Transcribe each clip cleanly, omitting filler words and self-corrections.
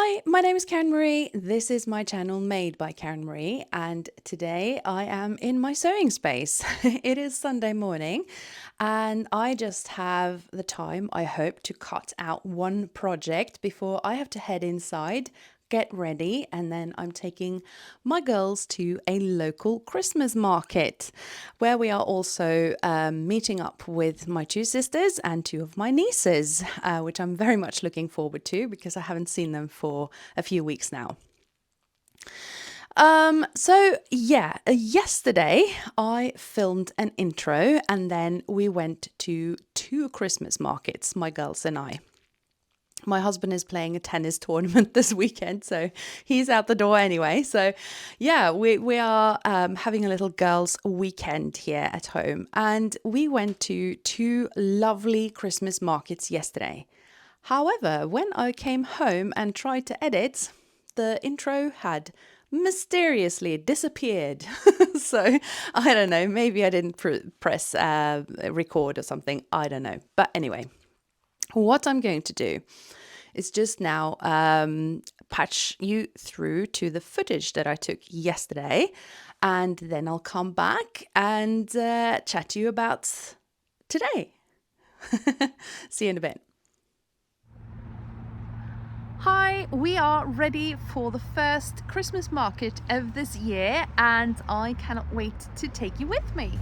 Hi, my name is Karen Marie. This is my channel Made by Karen Marie, and today I am in my sewing space. It is Sunday morning, and I just have the time, I hope, to cut out one project before I have to head inside, get ready, and then I'm taking my girls to a local Christmas market where we are also meeting up with my two sisters and two of my nieces, which I'm very much looking forward to because I haven't seen them for a few weeks now. Yesterday I filmed an intro and then we went to two Christmas markets, my girls and I. My husband is playing a tennis tournament this weekend, so he's out the door anyway. So, yeah, we are having a little girls' weekend here at home, and we went to two lovely Christmas markets yesterday. However, when I came home and tried to edit, the intro had mysteriously disappeared. So, I don't know, maybe I didn't press record or something. I don't know. But anyway, what I'm going to do is just now patch you through to the footage that I took yesterday, and then I'll come back and chat to you about today. See you in a bit. Hi, we are ready for the first Christmas market of this year, and I cannot wait to take you with me.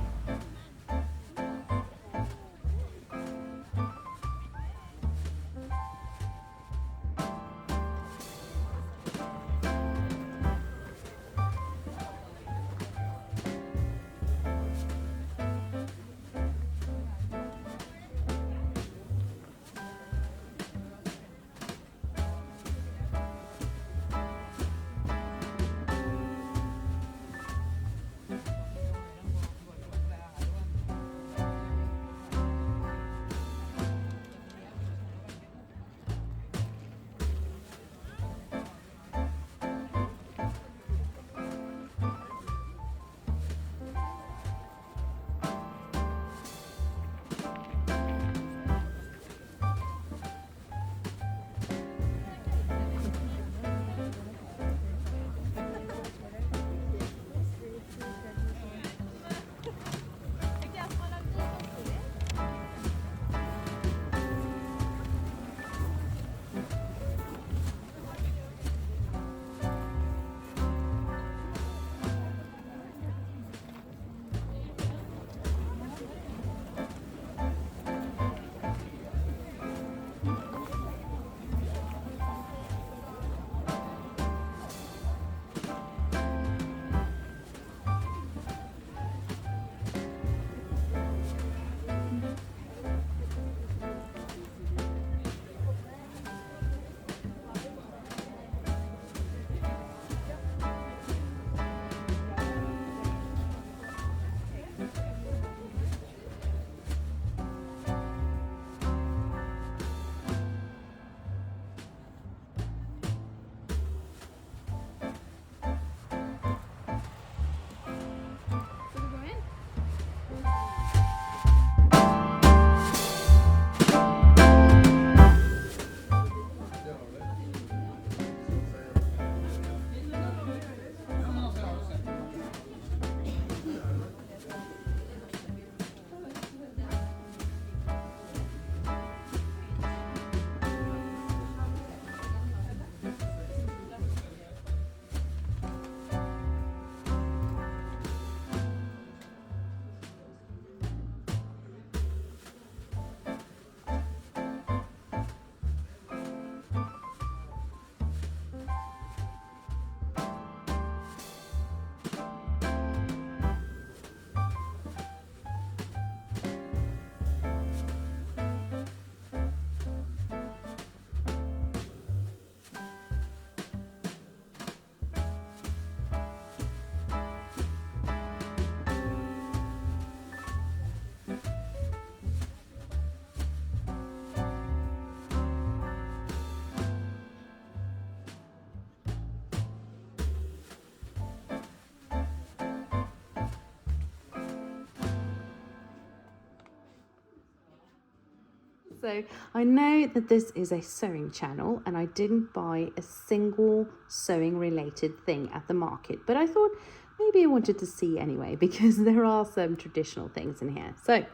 So I know that this is a sewing channel and I didn't buy a single sewing related thing at the market, but I thought maybe I wanted to see anyway because there are some traditional things in here. So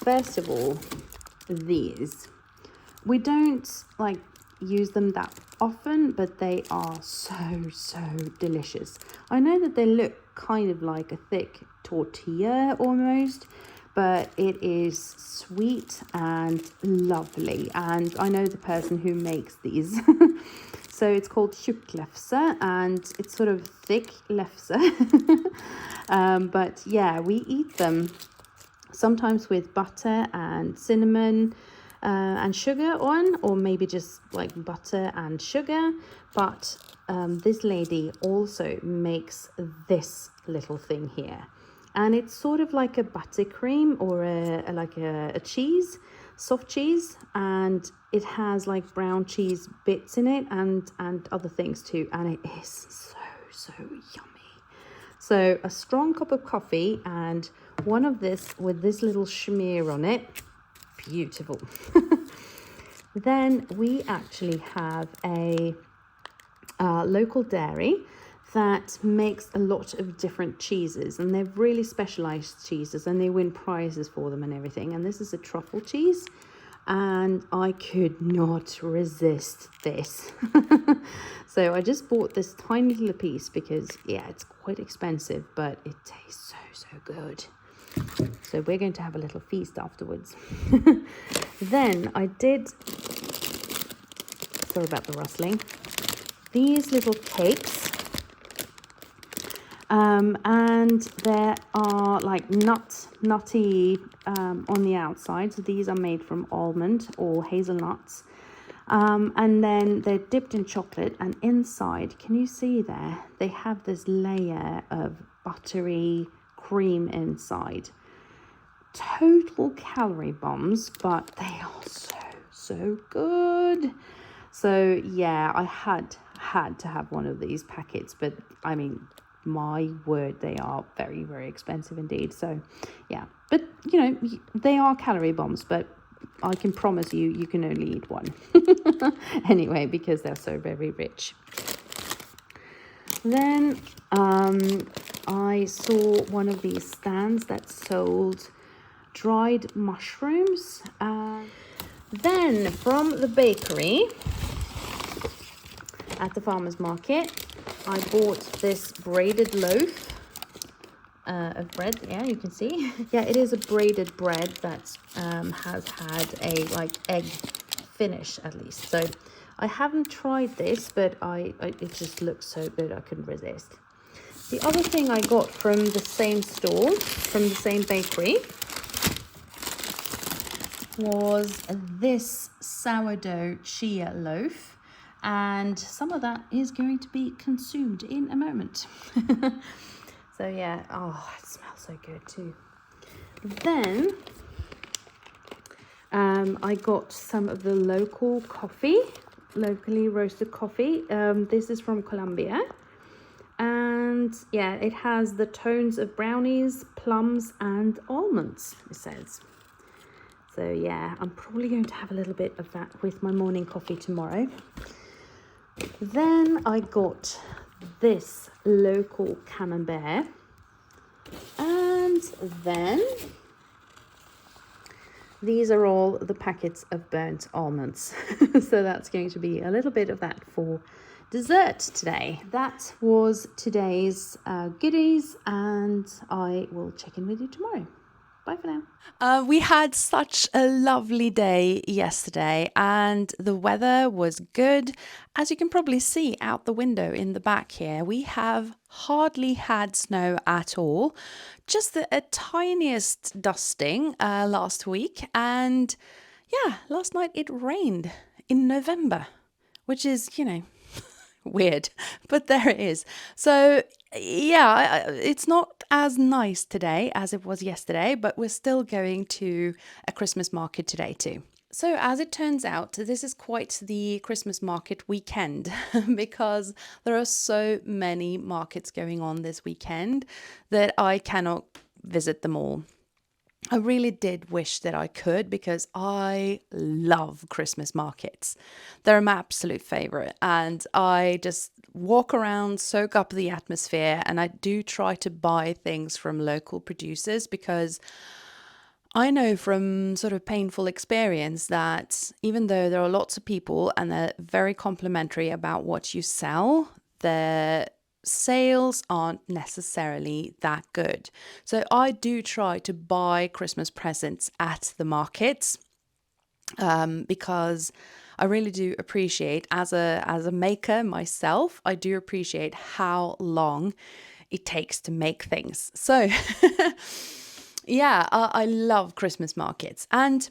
first of all, these. We don't like use them that often, but they are so delicious. I know that they look kind of like a thick tortilla almost, but it is sweet and lovely. And I know the person who makes these. So it's called tjukklefse and it's sort of thick lefse. But yeah, we eat them sometimes with butter and cinnamon and sugar on, or maybe just like butter and sugar. But this lady also makes this little thing here, and it's sort of like a buttercream or a cheese, soft cheese, and it has like brown cheese bits in it and other things too, and it is so yummy. So a strong cup of coffee and one of this with this little schmear on it. Beautiful. Then we actually have a local dairy that makes a lot of different cheeses, and they're really specialized cheeses and they win prizes for them and everything. And this is a truffle cheese, and I could not resist this. So I just bought this tiny little piece because yeah, it's quite expensive, but it tastes so good. So we're going to have a little feast afterwards. Then I did, sorry about the rustling, these little cakes. And there are like nutty on the outside. So these are made from almond or hazelnuts. And then they're dipped in chocolate, and inside, can you see there? They have this layer of buttery cream inside. Total calorie bombs, but they are so good. So yeah, I had to have one of these packets, but I mean, my word, they are very expensive indeed. So yeah, but you know, they are calorie bombs, but I can promise you can only eat one. Anyway, because they're so very rich. Then I saw one of these stands that sold dried mushrooms. Then from the bakery at the farmer's market, I bought this braided loaf of bread. Yeah, you can see. Yeah, it is a braided bread that has had a like egg finish at least. So I haven't tried this, but it just looks so good, I couldn't resist. The other thing I got from the same store, from the same bakery, was this sourdough chia loaf, and some of that is going to be consumed in a moment. So yeah, oh, it smells so good too. Then I got some of the local coffee, locally roasted coffee. This is from Colombia, and yeah, it has the tones of brownies, plums and almonds, it says. So yeah, I'm probably going to have a little bit of that with my morning coffee tomorrow. Then I got this local camembert, and then these are all the packets of burnt almonds. So that's going to be a little bit of that for dessert today. That was today's goodies, and I will check in with you tomorrow. Bye for now. We had such a lovely day yesterday, and the weather was good. As you can probably see out the window in the back here, we have hardly had snow at all. Just a tiniest dusting last week, and yeah, last night it rained in November, which is, you know, weird, but there it is. So yeah, it's not as nice today as it was yesterday, but we're still going to a Christmas market today too. So as it turns out, this is quite the Christmas market weekend because there are so many markets going on this weekend that I cannot visit them all. I really did wish that I could because I love Christmas markets. They're my absolute favorite. And I just walk around, soak up the atmosphere, and I do try to buy things from local producers because I know from sort of painful experience that even though there are lots of people and they're very complimentary about what you sell, the sales aren't necessarily that good. So I do try to buy Christmas presents at the markets because I really do appreciate as a maker myself, I do appreciate how long it takes to make things. So yeah, I love Christmas markets. And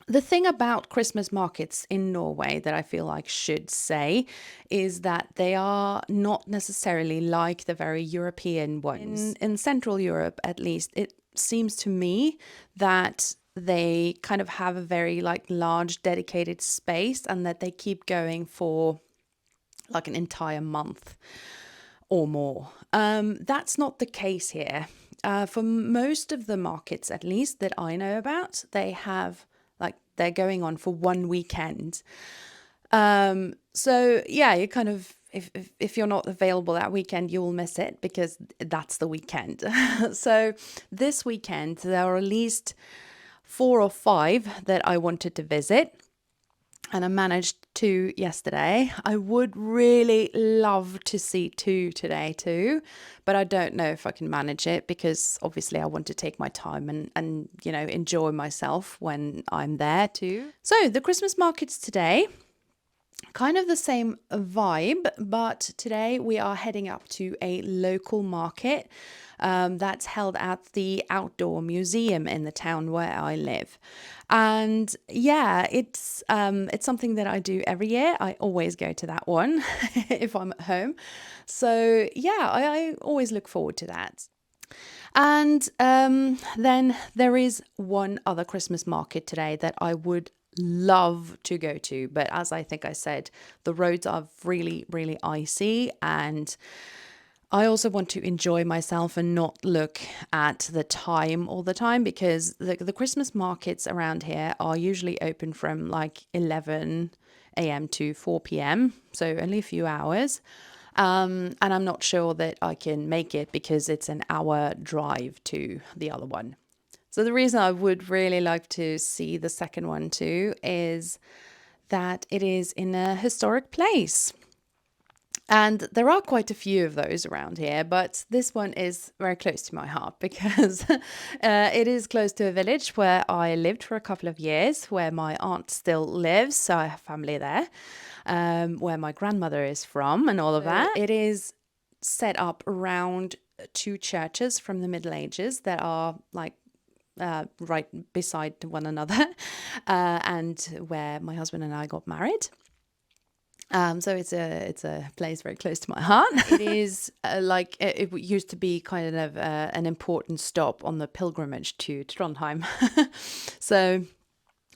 the thing about Christmas markets in Norway that I feel like should say is that they are not necessarily like the very European ones. In Central Europe, at least, it seems to me that they kind of have a very like large dedicated space and that they keep going for like an entire month or more. That's not the case here. For most of the markets, at least that I know about, they're going on for one weekend. So yeah, you kind of if you're not available that weekend, you will miss it because that's the weekend. So this weekend there are at least 4 or 5 that I wanted to visit. And I managed 2 yesterday. I would really love to see 2 today too, but I don't know if I can manage it because obviously I want to take my time and enjoy myself when I'm there too. So the Christmas markets today, kind of the same vibe, but today we are heading up to a local market that's held at the outdoor museum in the town where I live. And yeah, it's something that I do every year. I always go to that one if I'm at home. So yeah, I always look forward to that. And then there is one other Christmas market today that I would love to go to. But as I think I said, the roads are really, really icy. And I also want to enjoy myself and not look at the time all the time because the Christmas markets around here are usually open from like 11 a.m. to 4 p.m. So only a few hours. And I'm not sure that I can make it because it's an hour drive to the other one. So the reason I would really like to see the second one too is that it is in a historic place. And there are quite a few of those around here, but this one is very close to my heart because it is close to a village where I lived for a couple of years, where my aunt still lives, so I have family there, where my grandmother is from and all of that. It is set up around 2 churches from the Middle Ages that are like right beside one another and where my husband and I got married. So it's a place very close to my heart. It is it used to be kind of an important stop on the pilgrimage to Trondheim. So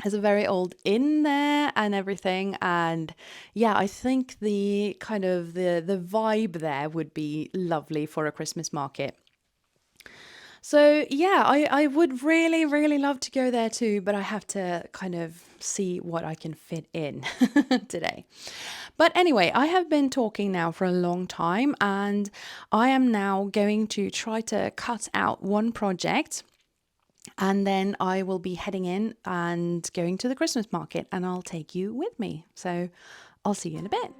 there's a very old inn there and everything. And yeah, I think the kind of the vibe there would be lovely for a Christmas market. So yeah, I would really, really love to go there too, but I have to kind of see what I can fit in today. But anyway, I have been talking now for a long time and I am now going to try to cut out one project and then I will be heading in and going to the Christmas market and I'll take you with me. So I'll see you in a bit.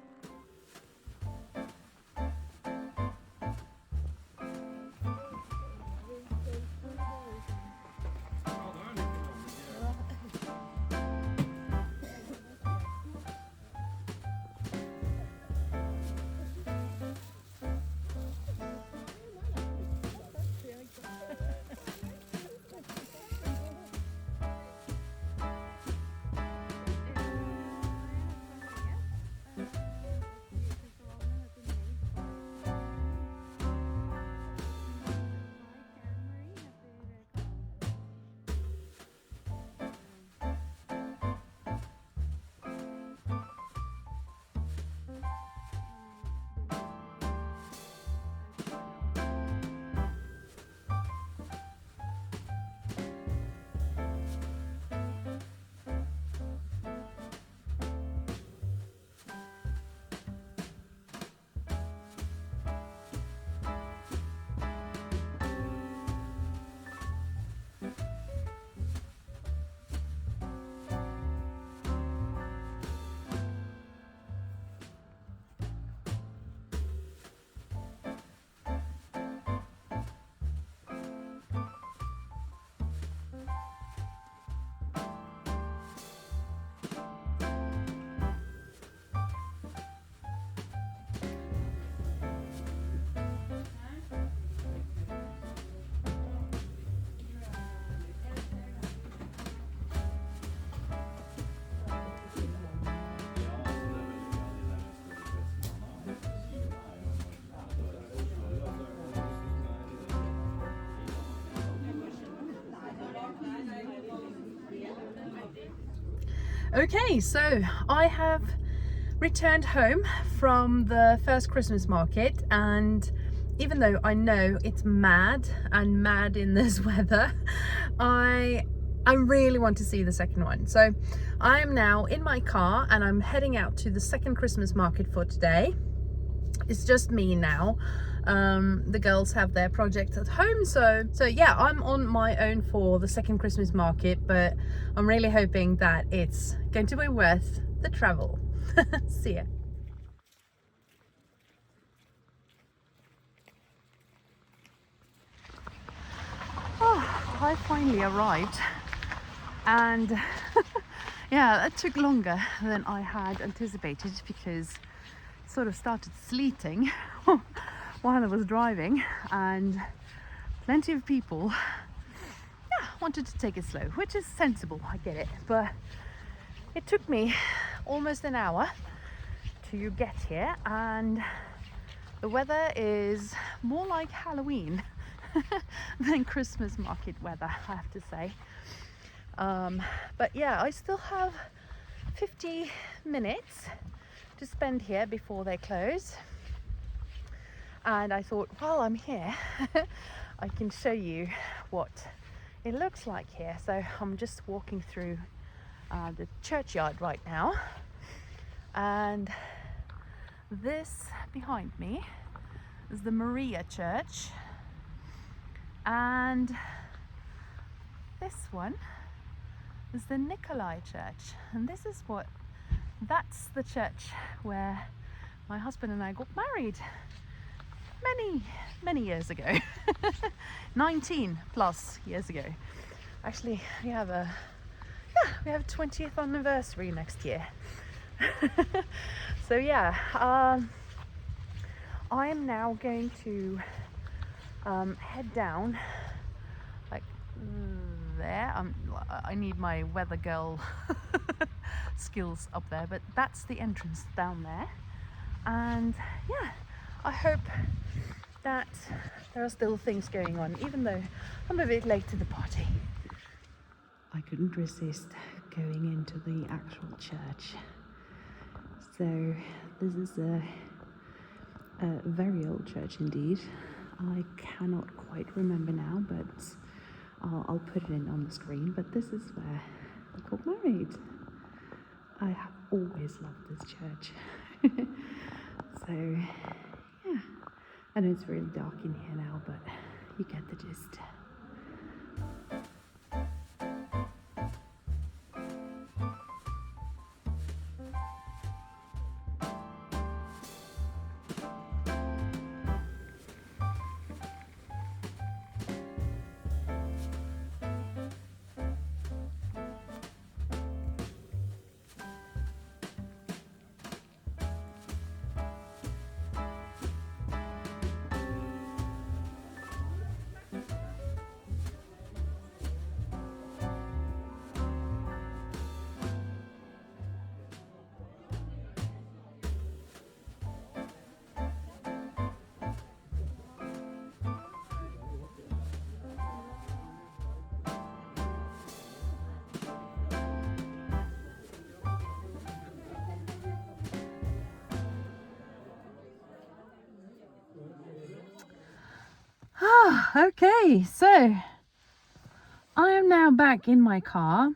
Okay, so I have returned home from the first Christmas market, and even though I know it's mad and mad in this weather, I really want to see the second one. So I am now in my car and I'm heading out to the second Christmas market for today. It's just me now. The girls have their project at home, so yeah, I'm on my own for the second Christmas market, but I'm really hoping that it's going to be worth the travel. See ya. Oh, I finally arrived, and yeah, that took longer than I had anticipated because it sort of started sleeting while I was driving, and plenty of people, yeah, wanted to take it slow, which is sensible, I get it, but it took me almost an hour to get here, and the weather is more like Halloween than Christmas market weather, I have to say. But yeah, I still have 50 minutes to spend here before they close, and I thought, while I'm here, I can show you what it looks like here. So I'm just walking through the churchyard right now, and this behind me is the Maria Church, and this one is the Nikolai Church, and that's the church where my husband and I got married many years ago. 19 plus years ago. Actually, we have a 20th anniversary next year. So yeah, I am now going to head down like there. I need my weather girl skills up there, but that's the entrance down there. And yeah, I hope that there are still things going on, even though I'm a bit late to the party. I couldn't resist going into the actual church. So this is a very old church indeed. I cannot quite remember now, but I'll put it in on the screen. But this is where I got married. I have always loved this church. So yeah, I know it's really dark in here now, but you get the gist. Okay, so I am now back in my car.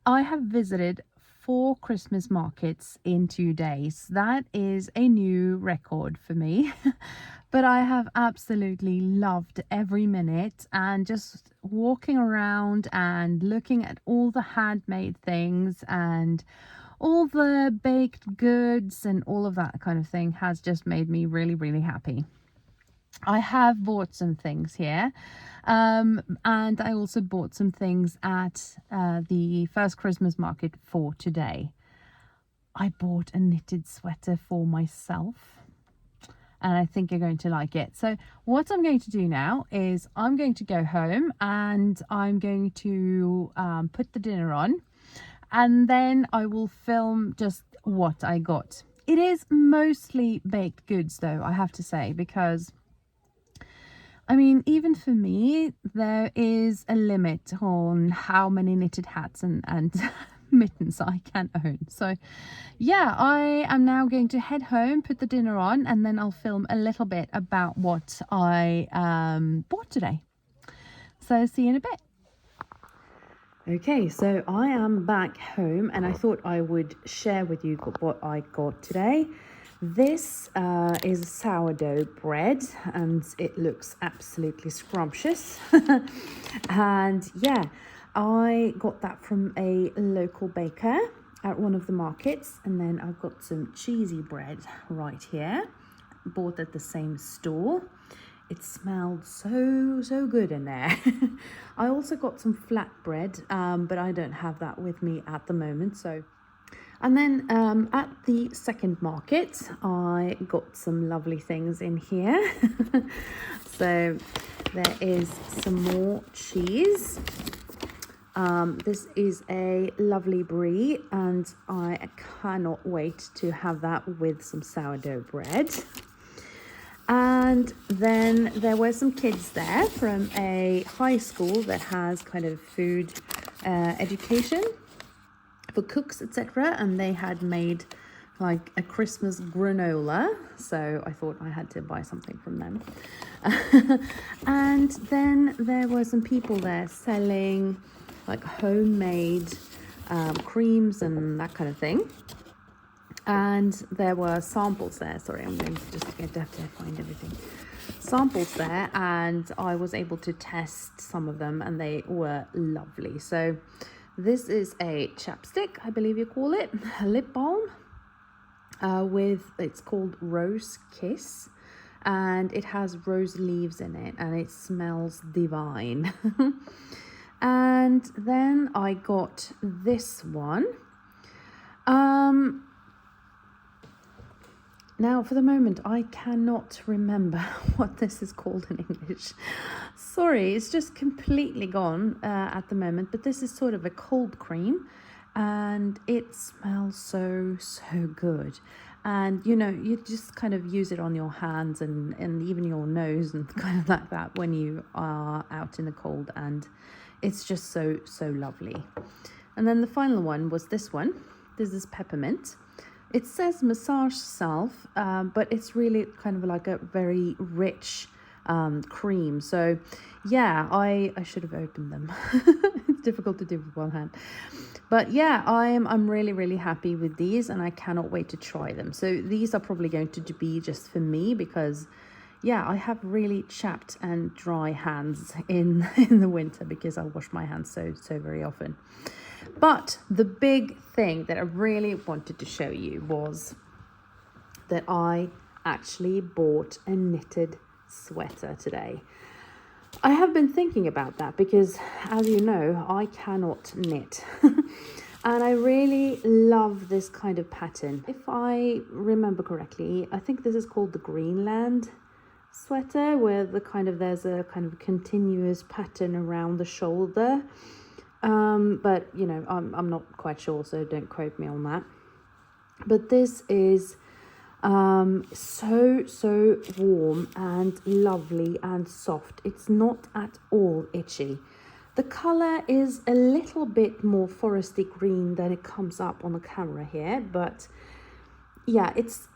I have visited 4 Christmas markets in 2 days. That is a new record for me. But I have absolutely loved every minute, and just walking around and looking at all the handmade things and all the baked goods and all of that kind of thing has just made me really, really happy. I have bought some things here, and I also bought some things at the first Christmas market for today. I bought a knitted sweater for myself, and I think you're going to like it. So what I'm going to do now is I'm going to go home and I'm going to put the dinner on, and then I will film just what I got. It is mostly baked goods though, I have to say, because I mean, even for me, there is a limit on how many knitted hats and mittens I can own. So yeah, I am now going to head home, put the dinner on, and then I'll film a little bit about what I bought today. So see you in a bit. Okay, so I am back home and I thought I would share with you what I got today. This is sourdough bread and it looks absolutely scrumptious. And yeah, I got that from a local baker at one of the markets, and then I've got some cheesy bread right here, bought at the same store. It smelled so good in there. I also got some flatbread, but I don't have that with me at the moment. So, and then at the second market, I got some lovely things in here. So there is some more cheese. This is a lovely brie, and I cannot wait to have that with some sourdough bread. And then there were some kids there from a high school that has kind of food education for cooks, etc. And they had made like a Christmas granola. So I thought I had to buy something from them. And then there were some people there selling like homemade creams and that kind of thing. And there were samples there. Sorry, I'm going to just have to find everything. Samples there, and I was able to test some of them, and they were lovely. So this is a chapstick, I believe you call it, a lip balm. It's called Rose Kiss, and it has rose leaves in it, and it smells divine. And then I got this one. Now, for the moment, I cannot remember what this is called in English. Sorry, it's just completely gone at the moment. But this is sort of a cold cream, and it smells so good. And, you know, you just kind of use it on your hands and even your nose and kind of like that when you are out in the cold. And it's just so lovely. And then the final one was this one. This is peppermint. It says massage salve, but it's really kind of like a very rich cream. So yeah, I should have opened them. It's difficult to do with one hand. But yeah, I'm really happy with these, and I cannot wait to try them. So these are probably going to be just for me because yeah, I have really chapped and dry hands in the winter because I wash my hands so very often. But the big thing that I really wanted to show you was that I actually bought a knitted sweater today. I have been thinking about that because, as you know, I cannot knit. And I really love this kind of pattern. If I remember correctly, I think this is called the Greenland sweater, where there's a kind of continuous pattern around the shoulder. But you know, I'm not quite sure, so don't quote me on that. But this is so warm and lovely and soft. It's not at all itchy. The color is a little bit more foresty green than it comes up on the camera here, but yeah, it's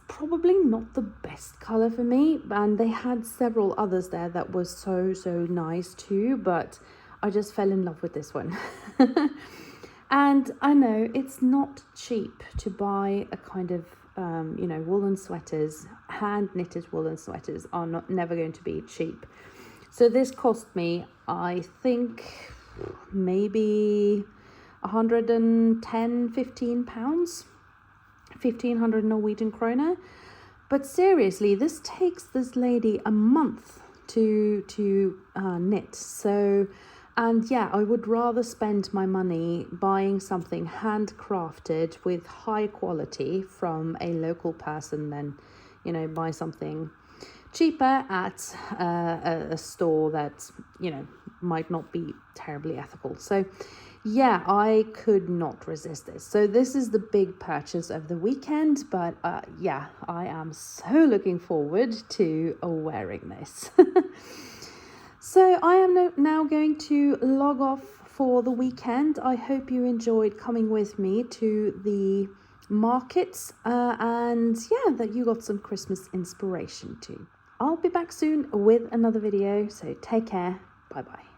probably not the best color for me. And they had several others there that was so nice too, but I just fell in love with this one. And I know it's not cheap to buy a kind of, woolen sweaters. Hand knitted woolen sweaters are never going to be cheap. So this cost me, I think, maybe 110-15 pounds, 1,500 Norwegian kroner. But seriously, this takes this lady a month to knit. So, and yeah, I would rather spend my money buying something handcrafted with high quality from a local person than, you know, buy something cheaper at a store that, you know, might not be terribly ethical. So yeah, I could not resist this. So this is the big purchase of the weekend, but yeah, I am so looking forward to wearing this. So I am now going to log off for the weekend. I hope you enjoyed coming with me to the markets and yeah, that you got some Christmas inspiration too. I'll be back soon with another video, so take care. Bye bye.